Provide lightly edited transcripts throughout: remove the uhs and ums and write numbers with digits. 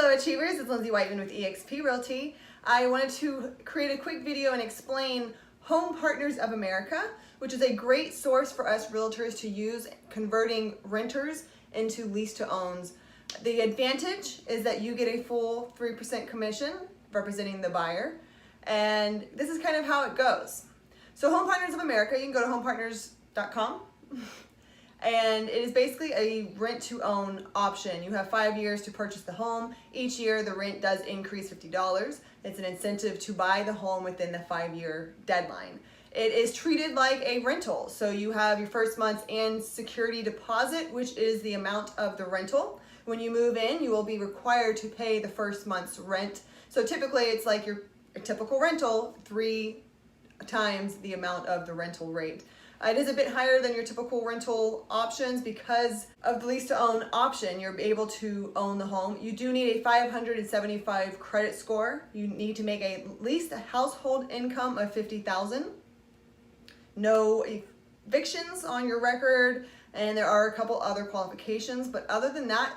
Hello Achievers, it's Lindsay Whiteman with eXp Realty. I wanted to create a quick video and explain Home Partners of America, which is a great source for us realtors to use converting renters into lease to owns. The advantage is that you get a full 3% commission representing the buyer, and this is kind of how it goes. So Home Partners of America, you can go to homepartners.com. And it is basically a rent to own option. You have 5 years to purchase the home. Each year the rent does increase $50. It's an incentive to buy the home within the 5-year deadline. It is treated like a rental. So you have your first month's and security deposit, which is the amount of the rental. When you move in, you will be required to pay the first month's rent. So typically it's like your typical rental, 3 times the amount of the rental rate. It is a bit higher than your typical rental options because of the lease to own option. You're able to own the home. You do need a 575 credit score. You need to make at least a household income of $50,000. No evictions on your record, and there are a couple other qualifications, but other than that,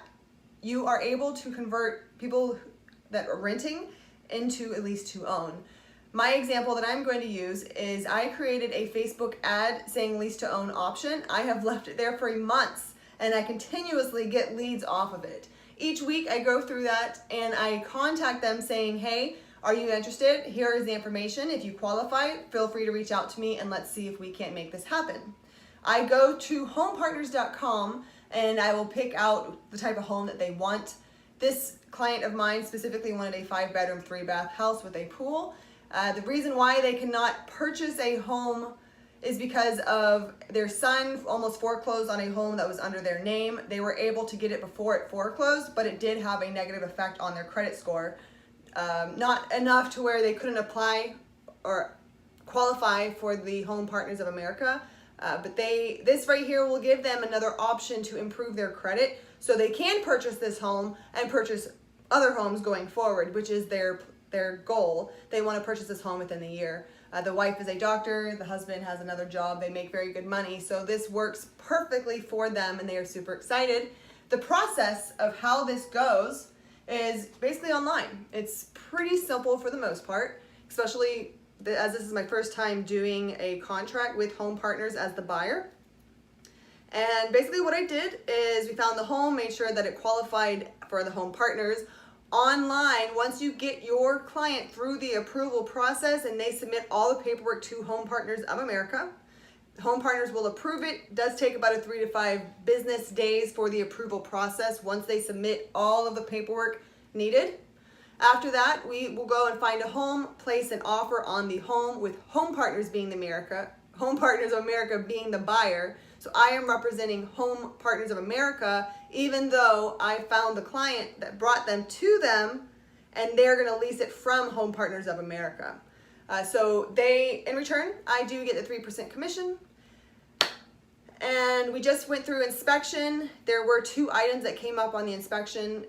you are able to convert people that are renting into a lease to own. My example that I'm going to use is I created a Facebook ad saying lease to own option. I have left it there for months and I continuously get leads off of it. Each week I go through that and I contact them saying, hey, are you interested? Here is the information. If you qualify, feel free to reach out to me and let's see if we can't make this happen. I go to homepartners.com and I will pick out the type of home that they want. This client of mine specifically wanted a 5-bedroom, 3-bath house with a pool. The reason why they cannot purchase a home is because of their son almost foreclosed on a home that was under their name. They were able to get it before it foreclosed, but it did have a negative effect on their credit score. Not enough to where they couldn't apply or qualify for the Home Partners of America. But this right here will give them another option to improve their credit so they can purchase this home and purchase other homes going forward, which is their goal. They want to purchase this home within the year. The wife is a doctor, the husband has another job, they make very good money, so this works perfectly for them and they are super excited. The process of how this goes is basically online. It's pretty simple for the most part, especially as this is my first time doing a contract with Home Partners as the buyer. And basically what I did is we found the home, made sure that it qualified for the Home Partners. Online, once you get your client through the approval process and they submit all the paperwork to Home Partners of America, Home Partners will approve it. It does take about 3 to 5 business days for the approval process once they submit all of the paperwork needed. After that, we will go and find a home, place an offer on the home with Home Partners Home Partners of America being the buyer. So I am representing Home Partners of America, even though I found the client that brought them to them and they're gonna lease it from Home Partners of America. So in return, I do get the 3% commission. And we just went through inspection. There were 2 items that came up on the inspection.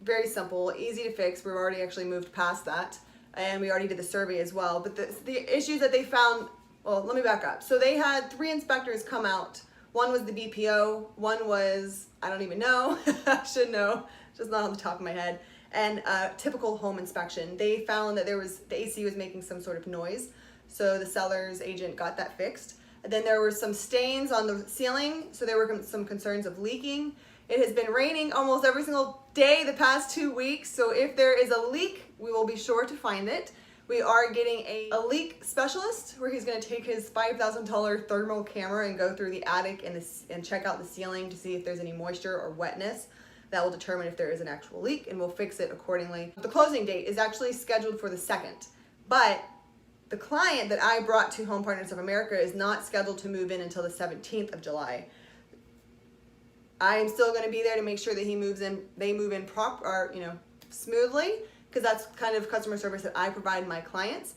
Very simple, easy to fix. We've already actually moved past that. And we already did the survey as well. But the issues that they found, well, let me back up. So they had 3 inspectors come out. One was the BPO, one was, I don't even know, I should know, just not on the top of my head, and a typical home inspection. They found that the AC was making some sort of noise, so the seller's agent got that fixed. And then there were some stains on the ceiling, so there were some concerns of leaking. It has been raining almost every single day the past 2 weeks, so if there is a leak, we will be sure to find it. We are getting a leak specialist where he's going to take his $5,000 thermal camera and go through the attic and check out the ceiling to see if there's any moisture or wetness. That will determine if there is an actual leak and we'll fix it accordingly. The closing date is actually scheduled for the 2nd, but the client that I brought to Home Partners of America is not scheduled to move in until the 17th of July. I am still going to be there to make sure that they move in smoothly, because that's kind of customer service that I provide my clients.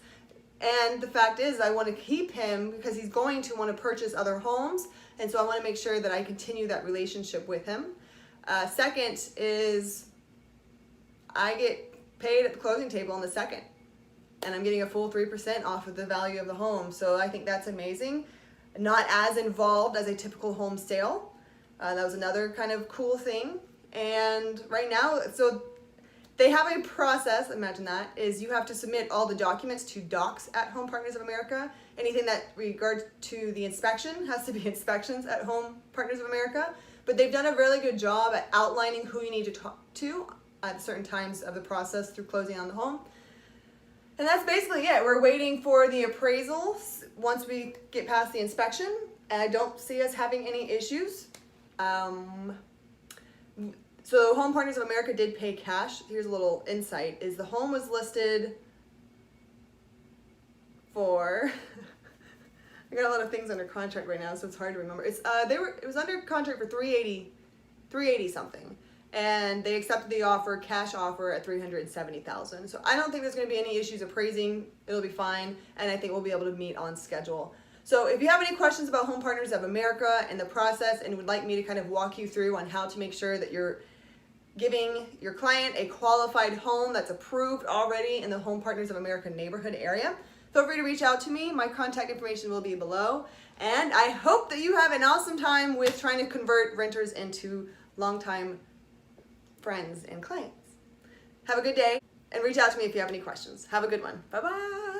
And the fact is, I want to keep him because he's going to want to purchase other homes, and so I want to make sure that I continue that relationship with him. Second is I get paid at the closing table on the 2nd, and I'm getting a full 3% off of the value of the home, so I think that's amazing. Not as involved as a typical home sale. That was another kind of cool thing. And right now, so They have a process, imagine that, is you have to submit all the documents to docs at Home Partners of America. Anything that regards to the inspection has to be inspections at Home Partners of America. But they've done a really good job at outlining who you need to talk to at certain times of the process through closing on the home. And that's basically it. We're waiting for the appraisals once we get past the inspection. And I don't see us having any issues. So Home Partners of America did pay cash. Here's a little insight, is the home was listed for, I got a lot of things under contract right now, so it's hard to remember. It was under contract for 380 something. And they accepted the offer, cash offer at $370,000. So I don't think there's gonna be any issues appraising. It'll be fine. And I think we'll be able to meet on schedule. So if you have any questions about Home Partners of America and the process and would like me to kind of walk you through on how to make sure that you're giving your client a qualified home that's approved already in the Home Partners of America neighborhood area, feel free to reach out to me. My contact information will be below. And I hope that you have an awesome time with trying to convert renters into longtime friends and clients. Have a good day and reach out to me if you have any questions. Have a good one. Bye-bye.